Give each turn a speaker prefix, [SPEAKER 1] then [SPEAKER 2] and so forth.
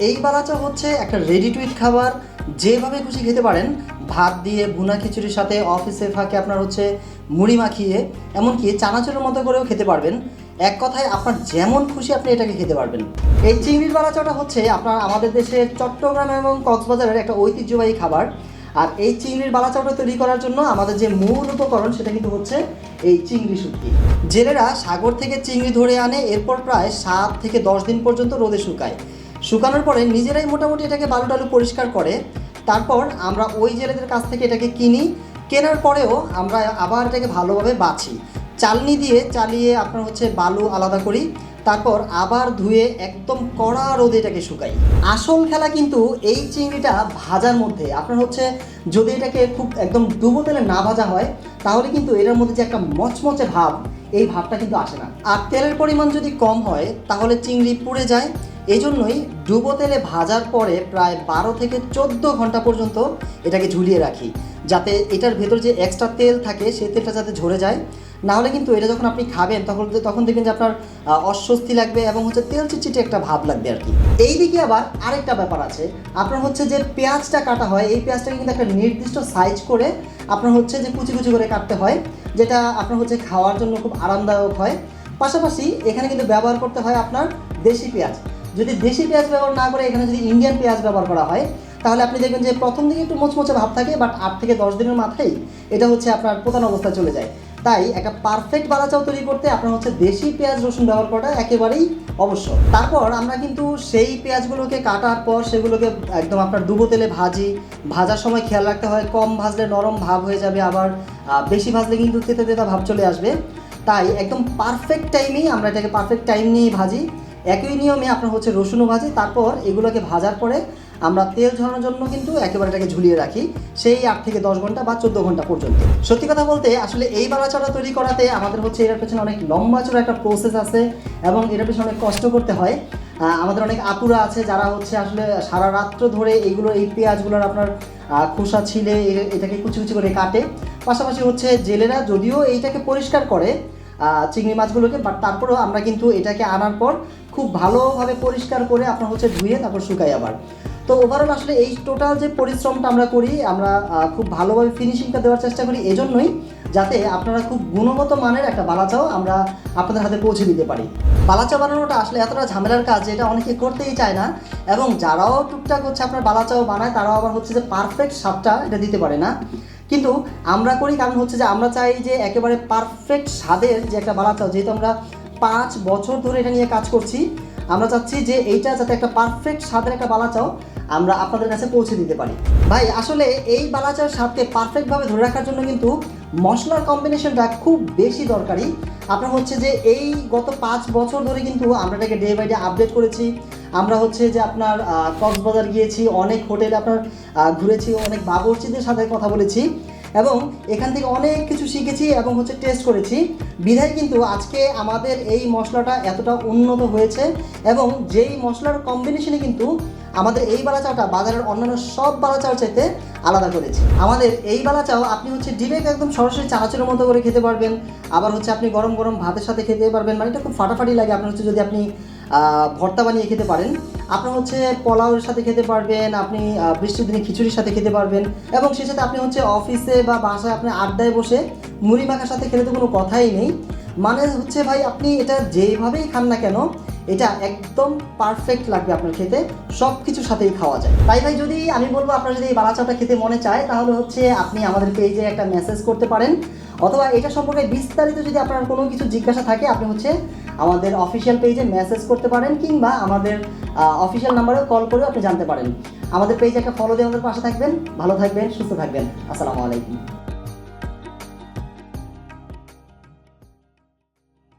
[SPEAKER 1] এই বালাচাও হচ্ছে একটা রেডি টু ইট খাবার, যেভাবে খুশি খেতে পারেন। ভাত দিয়ে, ভুনা খিচুড়ির সাথে, অফিসে ফাঁকে আপনার হচ্ছে মুড়ি মাখিয়ে, এমনকি চানাচুরের মতো করেও খেতে পারবেন। এক কথায় আপনার যেমন খুশি আপনি এটাকে খেতে পারবেন। এই চিংড়ির বালাচাওটা হচ্ছে আপনার আমাদের দেশের চট্টগ্রাম এবং কক্সবাজারের একটা ঐতিহ্যবাহী খাবার। আর এই চিংড়ির বালাচাওটা তৈরি করার জন্য আমাদের যে মূল উপকরণ সেটা কিন্তু হচ্ছে এই চিংড়ি শুটকি। জেলেরা সাগর থেকে চিংড়ি ধরে আনে, এরপর প্রায় 7 থেকে 10 দিন পর্যন্ত রোদে শুকায়। শুকানোর পরে নিজেরাই মোটামুটি এটাকে বালু টালু পরিষ্কার করে। তারপর আমরা ওই জেলেদের কাছ থেকে এটাকে কিনি। কেনার পরেও আমরা আবার এটাকে ভালোভাবে বাছি, চালনি দিয়ে চালিয়ে আপনার হচ্ছে বালু আলাদা করি। তারপর আবার ধুয়ে একদম কড়া রোদে এটাকে শুকাই। আসল খেলা কিন্তু এই চিংড়িটা ভাজার মধ্যে। আপনার হচ্ছে যদি এটাকে খুব একদম ডুবো তেলে না ভাজা হয়, তাহলে কিন্তু এটার মধ্যে যে একটা মচমচে ভাব, এই ভাবটা কিন্তু আসে না। আর তেলের পরিমাণ যদি কম হয় তাহলে চিংড়ি পুড়ে যায়। এই জন্যই ডুবো তেলে ভাজার পরে প্রায় 12 থেকে 14 ঘন্টা পর্যন্ত এটাকে ঝুলিয়ে রাখি, যাতে এটার ভেতর যে এক্সট্রা তেল থাকে সেই তেলটা যাতে ঝরে যায়। নাহলে কিন্তু এটা যখন আপনি খাবেন তখন দেখবেন যে আপনার অস্বস্তি লাগবে এবং হচ্ছে তেল চিটচিটে একটা ভাব লাগবে আর কি। এইদিকে আবার আরেকটা ব্যাপার আছে, আপনার হচ্ছে যে পেঁয়াজটা কাটা হয়, এই পেঁয়াজটাকে কিন্তু একটা নির্দিষ্ট সাইজ করে আপনার হচ্ছে যে কুচি কুচি করে কাটতে হয়, যেটা আপনার হচ্ছে খাওয়ার জন্য খুব আরামদায়ক হয়। পাশাপাশি এখানে কিন্তু ব্যবহার করতে হয় আপনার দেশি পেঁয়াজ। যদি দেশি পেঁয়াজ ব্যবহার না করে এখানে যদি ইন্ডিয়ান পেঁয়াজ ব্যবহার করা হয়, তাহলে আপনি দেখবেন যে প্রথম দিকে একটু মোচমোচে ভাব থাকে, বাট 8 থেকে 10 দিনের মাথায় এটা হচ্ছে আপনার প্রধান অবস্থায় চলে যায়। তাই একটা পারফেক্ট বালাচাও তৈরি করতে আপনার হচ্ছে দেশি পেঁয়াজ রসুন ব্যবহার করাটা একেবারেই অবশ্য। তারপর আমরা কিন্তু সেই পেঁয়াজগুলোকে কাটার পর সেগুলোকে একদম আপনার ডুবো তেলে ভাজি। ভাজার সময় খেয়াল রাখতে হয়, কম ভাজলে নরম ভাব হয়ে যাবে, আবার বেশি ভাজলে কিন্তু তেতো তেতো ভাব চলে আসবে। তাই একদম পারফেক্ট টাইমেই আমরা এটাকে পারফেক্ট টাইম নিয়েই ভাজি। একই নিয়মে আপনার হচ্ছে রসুনও ভাজি। তারপর এগুলোকে ভাজার পরে আমরা তেল ঝরানোর জন্য কিন্তু একেবারে এটাকে ঝুলিয়ে রাখি, সেই 8 থেকে 10 ঘন্টা বা 14 ঘন্টা পর্যন্ত। সত্যি কথা বলতে আসলে এই বালাচাওটা তৈরি করাতে আমাদের হচ্ছে এটার পেছনে অনেক লম্বা চড়া একটা প্রসেস আছে এবং এটার পেছনে অনেক কষ্ট করতে হয়। আমাদের অনেক আপুরা আছে যারা হচ্ছে আসলে সারা রাত্র ধরে এই পেঁয়াজগুলোর আপনার খোসা ছিলে এটাকে কুচি কুচি করে কাটে। পাশাপাশি হচ্ছে জেলেরা যদিও এইটাকে পরিষ্কার করে চিংড়ি মাছগুলোকে, বাট তারপরেও আমরা কিন্তু এটাকে আনার পর খুব ভালোভাবে পরিষ্কার করে আপনার হচ্ছে ধুয়ে তারপর শুকাই আবার। তো ওভারঅল আসলে এই টোটাল যে পরিশ্রমটা আমরা করি, আমরা খুব ভালোভাবে ফিনিশিংটা দেওয়ার চেষ্টা করি, এজন্যই যাতে আপনারা খুব গুণগত মানের একটা বালাচাও আমরা আপনাদের হাতে পৌঁছে দিতে পারি। বালাচাও বানানোটা আসলে এতটা ঝামেলার কাজ যে এটা অনেকে করতেই চায় না, এবং যারাও টুকটাক হচ্ছে আপনার বালাচাও বানায় তারাও আবার হচ্ছে যে পারফেক্ট স্বাদটা এটা দিতে পারে না। কিন্তু আমরা করি, কারণ হচ্ছে যে আমরা চাই যে একেবারে পারফেক্ট স্বাদের যে একটা বালাচাও, যেহেতু আমরা 5 বছর ধরে এটা নিয়ে কাজ করছি, আমরা চাচ্ছি যে এইটা যাতে একটা পারফেক্ট স্বাদের একটা বালাচাও আমরা আপনাদের কাছে পৌঁছে দিতে পারি। ভাই আসলে এই বালাচার স্বাদকে পারফেক্টভাবে ধরে রাখার জন্য কিন্তু মশলার কম্বিনেশনটা খুব বেশি দরকারি। আপনার হচ্ছে যে এই গত 5 বছর ধরে কিন্তু আমরা এটাকে ডে বাই ডে আপডেট করেছি। আমরা হচ্ছে যে আপনার কক্সবাজার গিয়েছি, অনেক হোটেলে আপনার ঘুরেছি, অনেক বাবুর্চিদের সাথে কথা বলেছি এবং এখান থেকে অনেক কিছু শিখেছি এবং হচ্ছে টেস্ট করেছি। বিধায় কিন্তু আজকে আমাদের এই মশলাটা এতটা উন্নত হয়েছে, এবং যেই মশলার কম্বিনেশনে কিন্তু আমাদের এই বালাচাওটা বাজারের অন্যান্য সব বালাচাওর চাইতে আলাদা করেছি। আমাদের এই বালাচাও আপনি হচ্ছে ডিরেক্ট একদম সরাসরি চানাচুরের মতো করে খেতে পারবেন, আবার হচ্ছে আপনি গরম গরম ভাতের সাথে খেতে পারবেন, মানে এটা খুব ফাটাফাটি লাগে। আপনার হচ্ছে যদি আপনি ভর্তা বানিয়ে খেতে পারেন, আপনার হচ্ছে পোলাওয়ের সাথে খেতে পারবেন, আপনি বৃষ্টির দিনে খিচুড়ির সাথে খেতে পারবেন, এবং সেই সাথে আপনি হচ্ছে অফিসে বা বাসায় আপনি আড্ডায় বসে মুড়ি মাখার সাথে খেলে তো কোনো কথাই নেই। মানে হচ্ছে ভাই আপনি এটা যেভাবেই খান না কেন, এটা একদম পারফেক্ট লাগবে আপনার খেতে, সব কিছুর সাথেই খাওয়া যায়। তাই ভাই যদি আমি বলবো আপনার যদি এই বালাচাওটা খেতে মনে চায়, তাহলে হচ্ছে আপনি আমাদের পেজে একটা মেসেজ করতে পারেন, অথবা এটা সম্পর্কে বিস্তারিত যদি আপনার কোনো কিছু জিজ্ঞাসা থাকে আপনি হচ্ছে আমাদের অফিসিয়াল পেজে মেসেজ করতে পারেন, কিংবা আমাদের অফিসিয়াল নাম্বারেও কল করেও আপনি জানতে পারেন। আমাদের পেজে একটা ফলো দিয়ে আমাদের পাশে থাকবেন। ভালো থাকবেন, সুস্থ থাকবেন। আসসালামু আলাইকুম।